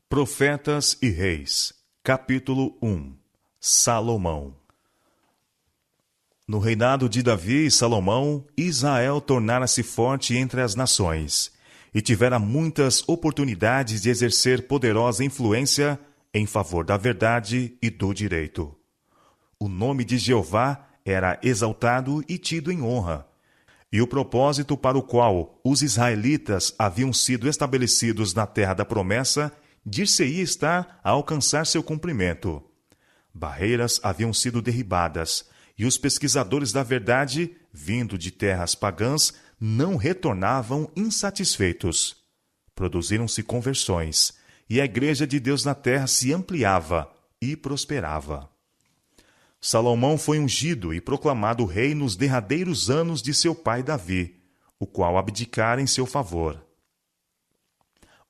Profetas e Reis, capítulo 1. Salomão. No reinado de Davi e Salomão, Israel tornara-se forte entre as nações, e tivera muitas oportunidades de exercer poderosa influência em favor da verdade e do direito. O nome de Jeová era exaltado e tido em honra, e o propósito para o qual os israelitas haviam sido estabelecidos na terra da promessa dir-se-ia estar a alcançar seu cumprimento. Barreiras haviam sido derribadas, e os pesquisadores da verdade, vindo de terras pagãs, não retornavam insatisfeitos. Produziram-se conversões, e a Igreja de Deus na terra se ampliava e prosperava. Salomão foi ungido e proclamado rei nos derradeiros anos de seu pai Davi, o qual abdicara em seu favor.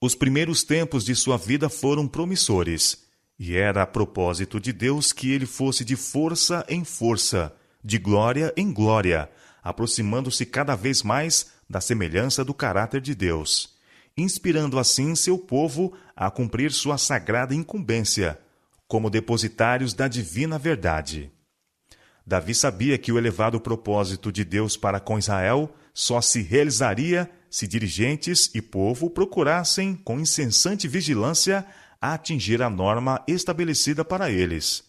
Os primeiros tempos de sua vida foram promissores, e era a propósito de Deus que ele fosse de força em força, de glória em glória, aproximando-se cada vez mais da semelhança do caráter de Deus, inspirando assim seu povo a cumprir sua sagrada incumbência, como depositários da divina verdade. Davi sabia que o elevado propósito de Deus para com Israel só se realizaria se dirigentes e povo procurassem, com incessante vigilância, atingir a norma estabelecida para eles.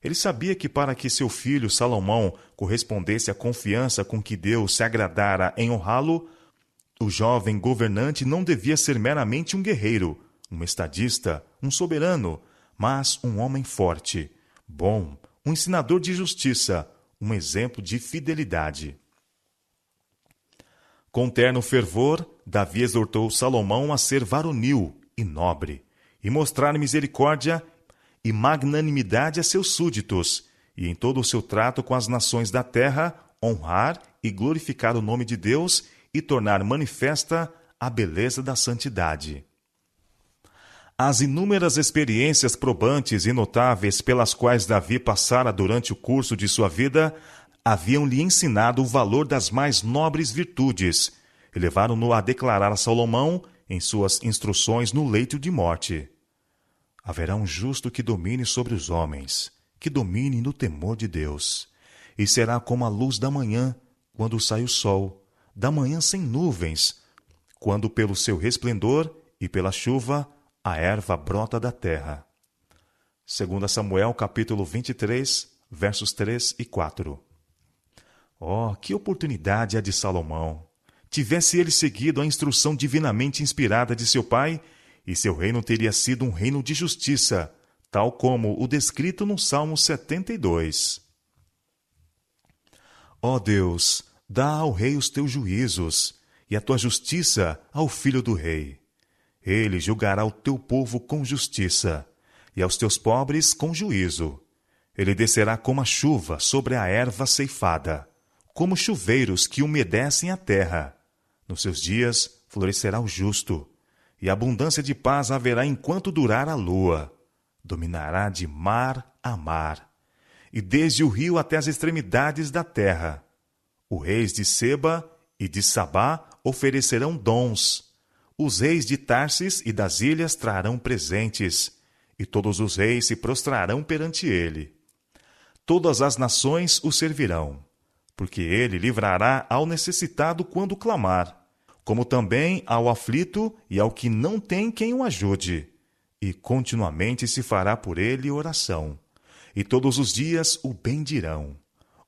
Ele sabia que para que seu filho Salomão correspondesse à confiança com que Deus se agradara em honrá-lo, o jovem governante não devia ser meramente um guerreiro, um estadista, um soberano, mas um homem forte, bom, um ensinador de justiça, um exemplo de fidelidade. Com terno fervor, Davi exortou Salomão a ser varonil e nobre, e mostrar misericórdia e magnanimidade a seus súditos, e em todo o seu trato com as nações da terra, honrar e glorificar o nome de Deus e tornar manifesta a beleza da santidade. As inúmeras experiências probantes e notáveis pelas quais Davi passara durante o curso de sua vida haviam-lhe ensinado o valor das mais nobres virtudes e levaram-no a declarar a Salomão em suas instruções no leito de morte: haverá um justo que domine sobre os homens, que domine no temor de Deus, e será como a luz da manhã, quando sai o sol, da manhã sem nuvens, quando pelo seu resplendor e pela chuva a erva brota da terra. 2 Samuel capítulo 23, versos 3 e 4. Oh, que oportunidade a de Salomão! Tivesse ele seguido a instrução divinamente inspirada de seu pai, e seu reino teria sido um reino de justiça, tal como o descrito no Salmo 72. Ó Deus, dá ao rei os teus juízos, e a tua justiça ao filho do rei. Ele julgará o teu povo com justiça, e aos teus pobres com juízo. Ele descerá como a chuva sobre a erva ceifada, como chuveiros que umedecem a terra. Nos seus dias florescerá o justo, e abundância de paz haverá enquanto durar a lua. Dominará de mar a mar, e desde o rio até as extremidades da terra. Os reis de Seba e de Sabá oferecerão dons. Os reis de Tarsis e das ilhas trarão presentes, e todos os reis se prostrarão perante ele. Todas as nações o servirão, porque ele livrará ao necessitado quando clamar, como também ao aflito e ao que não tem quem o ajude, e continuamente se fará por ele oração, e todos os dias o bendirão.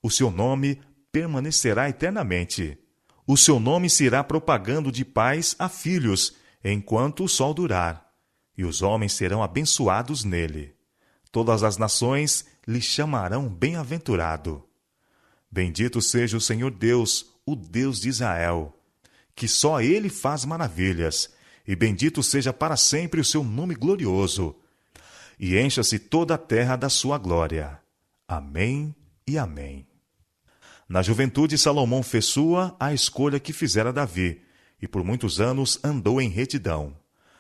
O seu nome permanecerá eternamente. O seu nome se irá propagando de pais a filhos, enquanto o sol durar, e os homens serão abençoados nele. Todas as nações lhe chamarão bem-aventurado. Bendito seja o Senhor Deus, o Deus de Israel, que só ele faz maravilhas, e bendito seja para sempre o seu nome glorioso, e encha-se toda a terra da sua glória. Amém e amém. Na juventude, Salomão fez sua a escolha que fizera Davi, e por muitos anos andou em retidão.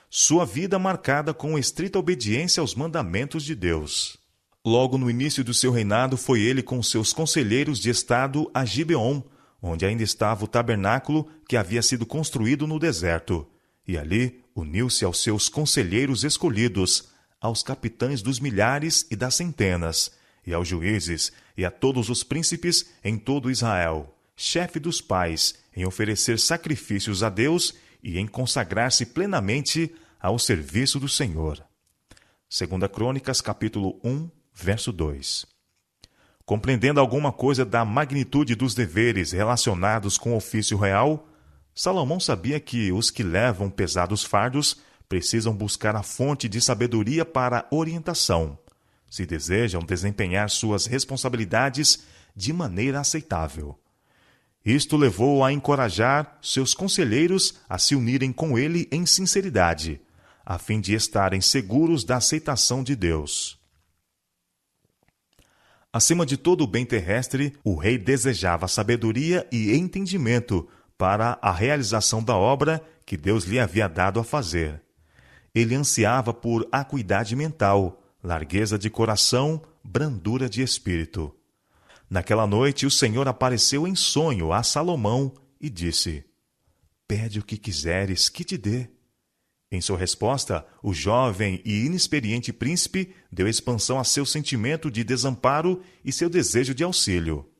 Sua vida marcada com estrita obediência aos mandamentos de Deus. Logo no início do seu reinado, foi ele com seus conselheiros de estado a Gibeon, onde ainda estava o tabernáculo que havia sido construído no deserto, e ali uniu-se aos seus conselheiros escolhidos, aos capitães dos milhares e das centenas, e aos juízes, e a todos os príncipes em todo Israel, chefe dos pais, em oferecer sacrifícios a Deus e em consagrar-se plenamente ao serviço do Senhor. 2 Crônicas, capítulo 1, verso 2. Compreendendo alguma coisa da magnitude dos deveres relacionados com o ofício real, Salomão sabia que os que levam pesados fardos precisam buscar a fonte de sabedoria para orientação, se desejam desempenhar suas responsabilidades de maneira aceitável. Isto levou-o a encorajar seus conselheiros a se unirem com ele em sinceridade, a fim de estarem seguros da aceitação de Deus. Acima de todo o bem terrestre, o rei desejava sabedoria e entendimento para a realização da obra que Deus lhe havia dado a fazer. Ele ansiava por acuidade mental, largueza de coração, brandura de espírito. Naquela noite, o Senhor apareceu em sonho a Salomão e disse: "Pede o que quiseres que te dê." Em sua resposta, o jovem e inexperiente príncipe deu expansão a seu sentimento de desamparo e seu desejo de auxílio.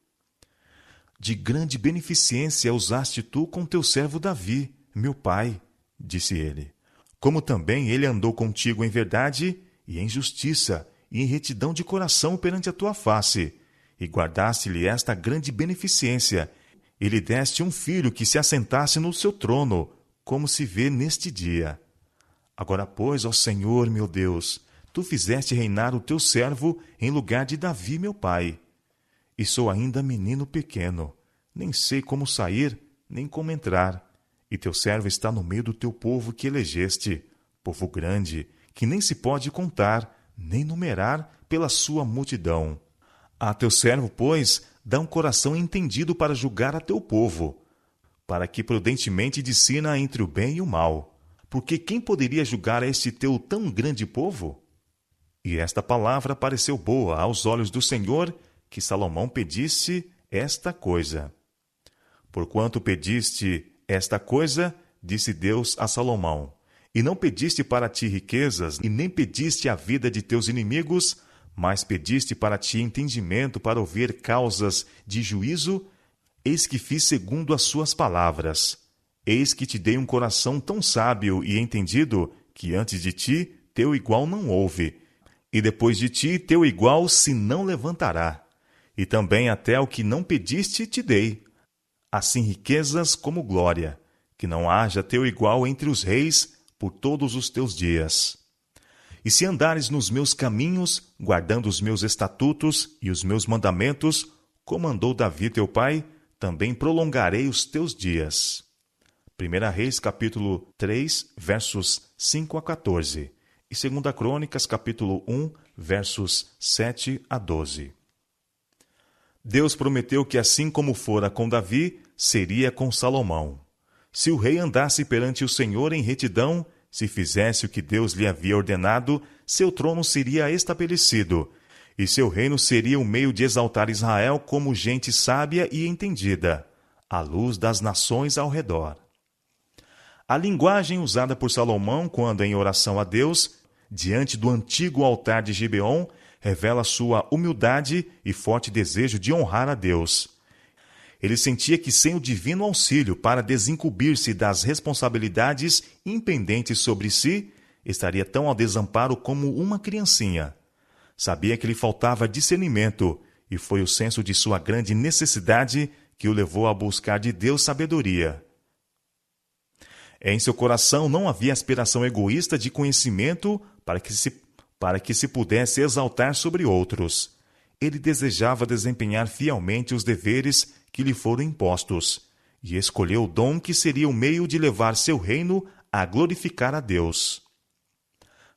"De grande beneficência usaste tu com teu servo Davi, meu pai", disse ele. "Como também ele andou contigo em verdade e em justiça e em retidão de coração perante a tua face, e guardaste-lhe esta grande beneficência, e lhe deste um filho que se assentasse no seu trono, como se vê neste dia. Agora, pois, ó Senhor, meu Deus, tu fizeste reinar o teu servo em lugar de Davi, meu pai. E sou ainda menino pequeno, nem sei como sair, nem como entrar. E teu servo está no meio do teu povo que elegeste, povo grande, que nem se pode contar, nem numerar pela sua multidão. A teu servo, pois, dá um coração entendido para julgar a teu povo, para que prudentemente discina entre o bem e o mal. Porque quem poderia julgar a este teu tão grande povo?" E esta palavra pareceu boa aos olhos do Senhor, que Salomão pedisse esta coisa. "Porquanto pediste esta coisa", disse Deus a Salomão, "e não pediste para ti riquezas, e nem pediste a vida de teus inimigos, mas pediste para ti entendimento para ouvir causas de juízo, eis que fiz segundo as suas palavras. Eis que te dei um coração tão sábio e entendido, que antes de ti teu igual não houve, e depois de ti teu igual se não levantará. E também até o que não pediste te dei, assim riquezas como glória, que não haja teu igual entre os reis por todos os teus dias. E se andares nos meus caminhos, guardando os meus estatutos e os meus mandamentos, como andou Davi teu pai, também prolongarei os teus dias." 1 Reis, capítulo 3, versos 5 a 14, e 2 Crônicas, capítulo 1, versos 7 a 12. Deus prometeu que assim como fora com Davi, seria com Salomão. Se o rei andasse perante o Senhor em retidão, se fizesse o que Deus lhe havia ordenado, seu trono seria estabelecido, e seu reino seria um meio de exaltar Israel como gente sábia e entendida, à luz das nações ao redor. A linguagem usada por Salomão quando em oração a Deus, diante do antigo altar de Gibeon, revela sua humildade e forte desejo de honrar a Deus. Ele sentia que sem o divino auxílio para desincumbir-se das responsabilidades impendentes sobre si, estaria tão ao desamparo como uma criancinha. Sabia que lhe faltava discernimento, e foi o senso de sua grande necessidade que o levou a buscar de Deus sabedoria. Em seu coração não havia aspiração egoísta de conhecimento para que se pudesse exaltar sobre outros. Ele desejava desempenhar fielmente os deveres que lhe foram impostos, e escolheu o dom que seria o meio de levar seu reino a glorificar a Deus.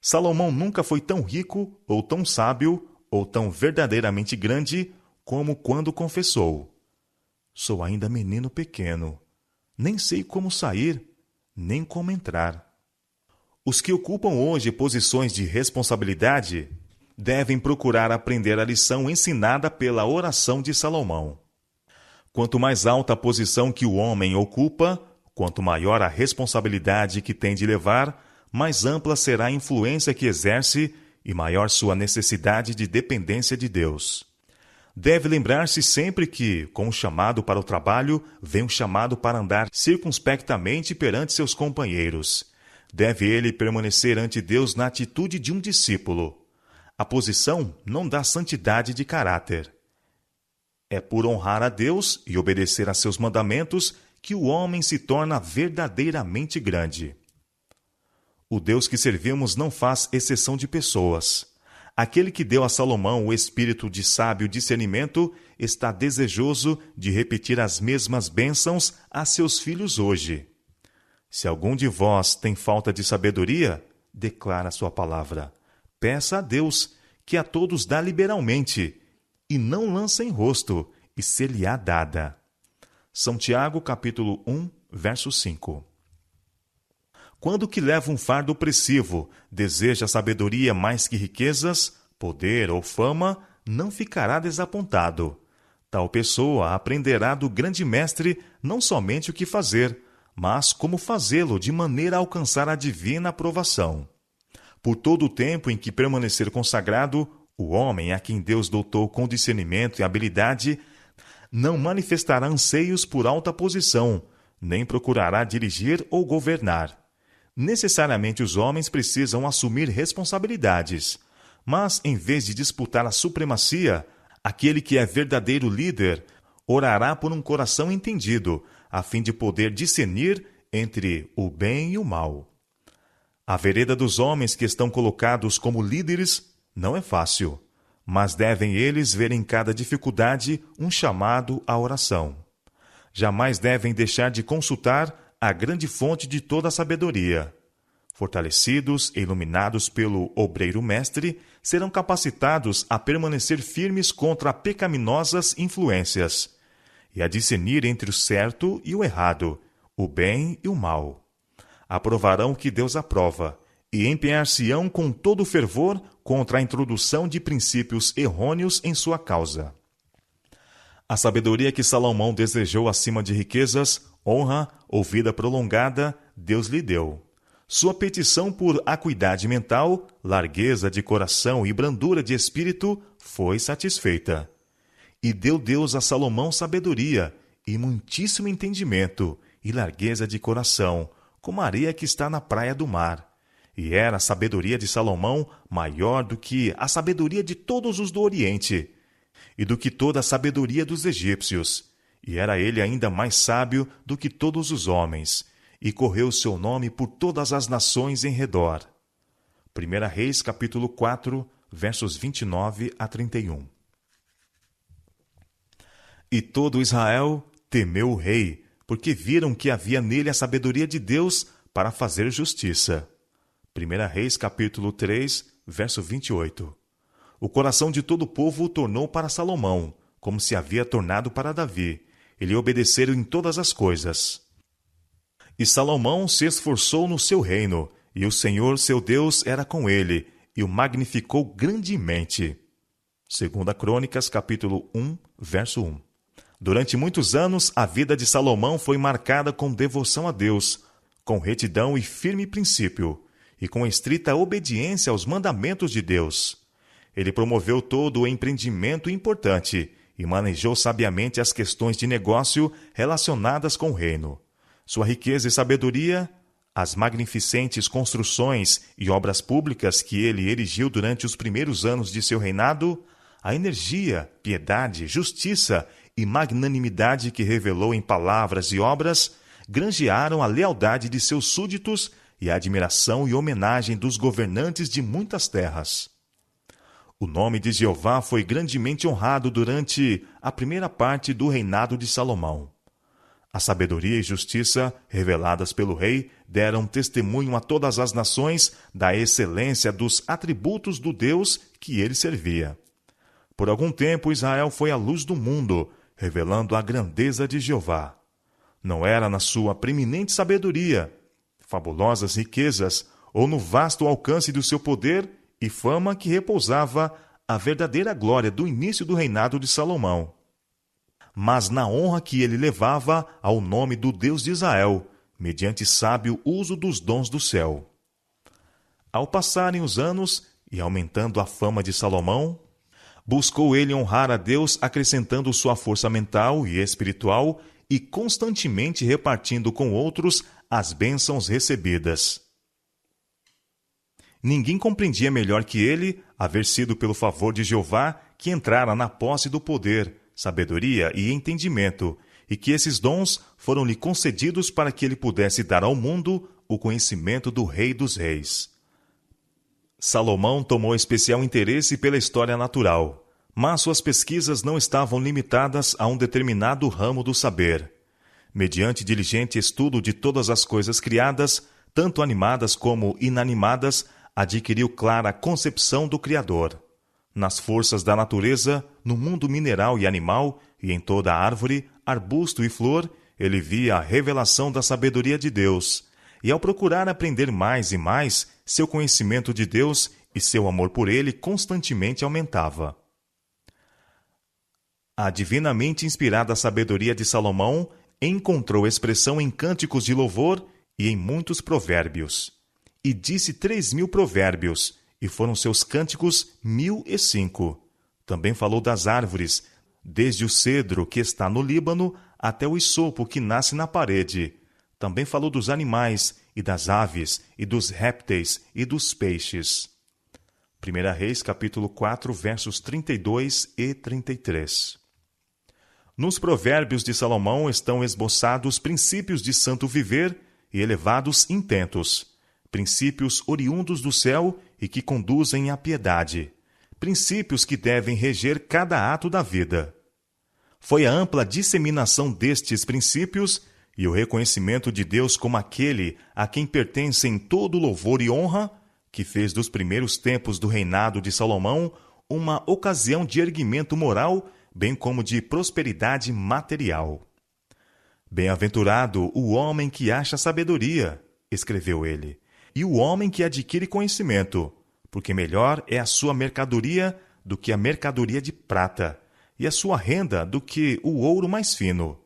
Salomão nunca foi tão rico, ou tão sábio, ou tão verdadeiramente grande, como quando confessou: "Sou ainda menino pequeno, nem sei como sair, nem como entrar." Os que ocupam hoje posições de responsabilidade devem procurar aprender a lição ensinada pela oração de Salomão. Quanto mais alta a posição que o homem ocupa, quanto maior a responsabilidade que tem de levar, mais ampla será a influência que exerce e maior sua necessidade de dependência de Deus. Deve lembrar-se sempre que, com o chamado para o trabalho, vem o chamado para andar circunspectamente perante seus companheiros. Deve ele permanecer ante Deus na atitude de um discípulo. A posição não dá santidade de caráter. É por honrar a Deus e obedecer a seus mandamentos que o homem se torna verdadeiramente grande. O Deus que servimos não faz exceção de pessoas. Aquele que deu a Salomão o espírito de sábio discernimento está desejoso de repetir as mesmas bênçãos a seus filhos hoje. Se algum de vós tem falta de sabedoria, declara sua palavra, peça a Deus, que a todos dá liberalmente, e não lança em rosto, e ser-lhe-á dada. São Tiago, capítulo 1, verso 5. Quando o que leva um fardo opressivo deseja sabedoria mais que riquezas, poder ou fama, não ficará desapontado. Tal pessoa aprenderá do grande mestre não somente o que fazer, mas como fazê-lo de maneira a alcançar a divina aprovação. Por todo o tempo em que permanecer consagrado, o homem a quem Deus dotou com discernimento e habilidade não manifestará anseios por alta posição, nem procurará dirigir ou governar. Necessariamente os homens precisam assumir responsabilidades, mas em vez de disputar a supremacia, aquele que é verdadeiro líder orará por um coração entendido, a fim de poder discernir entre o bem e o mal. A vereda dos homens que estão colocados como líderes não é fácil, mas devem eles ver em cada dificuldade um chamado à oração. Jamais devem deixar de consultar a grande fonte de toda a sabedoria. Fortalecidos e iluminados pelo obreiro mestre, serão capacitados a permanecer firmes contra pecaminosas influências e a discernir entre o certo e o errado, o bem e o mal. Aprovarão o que Deus aprova e empenhar-se-ão com todo fervor contra a introdução de princípios errôneos em sua causa. A sabedoria que Salomão desejou acima de riquezas, honra ou vida prolongada, Deus lhe deu. Sua petição por acuidade mental, largueza de coração e brandura de espírito foi satisfeita. E deu Deus a Salomão sabedoria e muitíssimo entendimento e largueza de coração, como a areia que está na praia do mar. E era a sabedoria de Salomão maior do que a sabedoria de todos os do Oriente, e do que toda a sabedoria dos egípcios. E era ele ainda mais sábio do que todos os homens, e correu seu nome por todas as nações em redor. 1 Reis, capítulo 4, versos 29 a 31. E todo Israel temeu o rei, porque viram que havia nele a sabedoria de Deus para fazer justiça. 1 Reis, capítulo 3, verso 28. O coração de todo o povo o tornou para Salomão, como se havia tornado para Davi. Ele obedeceram em todas as coisas. E Salomão se esforçou no seu reino, e o Senhor seu Deus era com ele, e o magnificou grandemente. 2 Crônicas, capítulo 1, verso 1. Durante muitos anos, a vida de Salomão foi marcada com devoção a Deus, com retidão e firme princípio, e com estrita obediência aos mandamentos de Deus. Ele promoveu todo o empreendimento importante e manejou sabiamente as questões de negócio relacionadas com o reino. Sua riqueza e sabedoria, as magnificentes construções e obras públicas que ele erigiu durante os primeiros anos de seu reinado, a energia, piedade, justiça e magnanimidade que revelou em palavras e obras, granjearam a lealdade de seus súditos e a admiração e homenagem dos governantes de muitas terras. O nome de Jeová foi grandemente honrado durante a primeira parte do reinado de Salomão. A sabedoria e justiça, reveladas pelo rei, deram testemunho a todas as nações da excelência dos atributos do Deus que ele servia. Por algum tempo, Israel foi a luz do mundo, revelando a grandeza de Jeová. Não era na sua preeminente sabedoria, fabulosas riquezas, ou no vasto alcance do seu poder e fama que repousava a verdadeira glória do início do reinado de Salomão, mas na honra que ele levava ao nome do Deus de Israel, mediante sábio uso dos dons do céu. Ao passarem os anos e aumentando a fama de Salomão, buscou ele honrar a Deus acrescentando sua força mental e espiritual e constantemente repartindo com outros as bênçãos recebidas. Ninguém compreendia melhor que ele haver sido pelo favor de Jeová que entrara na posse do poder, sabedoria e entendimento, e que esses dons foram-lhe concedidos para que ele pudesse dar ao mundo o conhecimento do Rei dos Reis. Salomão tomou especial interesse pela história natural, mas suas pesquisas não estavam limitadas a um determinado ramo do saber. Mediante diligente estudo de todas as coisas criadas, tanto animadas como inanimadas, adquiriu clara concepção do Criador. Nas forças da natureza, no mundo mineral e animal, e em toda árvore, arbusto e flor, ele via a revelação da sabedoria de Deus, e ao procurar aprender mais e mais, seu conhecimento de Deus e seu amor por ele constantemente aumentava. A divinamente inspirada sabedoria de Salomão encontrou expressão em cânticos de louvor e em muitos provérbios. E disse 3.000 provérbios, e foram seus cânticos 1.005. Também falou das árvores, desde o cedro que está no Líbano até o isopo que nasce na parede. Também falou dos animais, e das aves, e dos répteis, e dos peixes. 1 Reis, capítulo 4, versos 32 e 33. Nos provérbios de Salomão estão esboçados princípios de santo viver e elevados intentos, princípios oriundos do céu e que conduzem à piedade, princípios que devem reger cada ato da vida. Foi a ampla disseminação destes princípios e o reconhecimento de Deus como aquele a quem pertencem todo louvor e honra, que fez dos primeiros tempos do reinado de Salomão uma ocasião de erguimento moral, bem como de prosperidade material. Bem-aventurado o homem que acha sabedoria, escreveu ele, e o homem que adquire conhecimento, porque melhor é a sua mercadoria do que a mercadoria de prata, e a sua renda do que o ouro mais fino.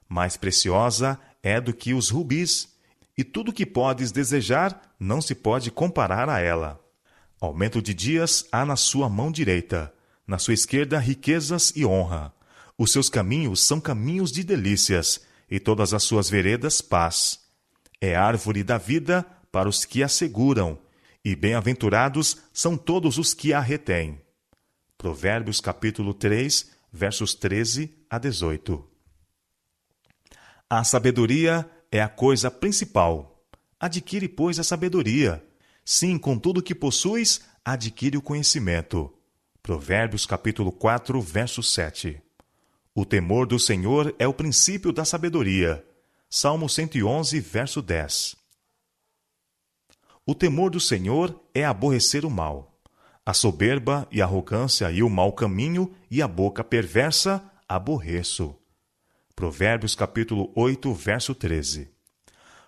Mais preciosa é do que os rubis, e tudo que podes desejar não se pode comparar a ela. Aumento de dias há na sua mão direita, na sua esquerda riquezas e honra. Os seus caminhos são caminhos de delícias, e todas as suas veredas paz. É árvore da vida para os que a seguram, e bem-aventurados são todos os que a retêm. Provérbios capítulo 3, versos 13 a 18. A sabedoria é a coisa principal. Adquire, pois, a sabedoria. Sim, com tudo que possuis, adquire o conhecimento. Provérbios capítulo 4, verso 7. O temor do Senhor é o princípio da sabedoria. Salmo 111, verso 10. O temor do Senhor é aborrecer o mal. A soberba e a arrogância e o mau caminho e a boca perversa aborreço. Provérbios capítulo 8, verso 13.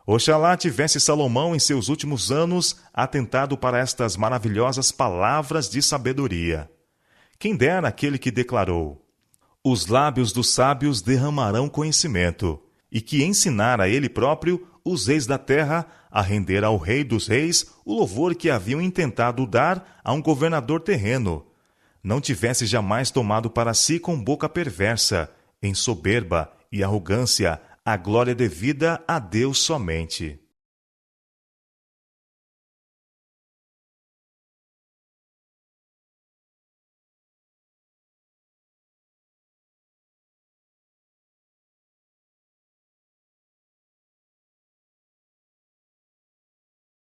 Oxalá tivesse Salomão em seus últimos anos atentado para estas maravilhosas palavras de sabedoria. Quem dera aquele que declarou: os lábios dos sábios derramarão conhecimento, e que ensinara ele próprio os reis da terra a render ao Rei dos Reis o louvor que haviam intentado dar a um governador terreno. Não tivesse jamais tomado para si com boca perversa, em soberba e arrogância, a glória devida a Deus somente.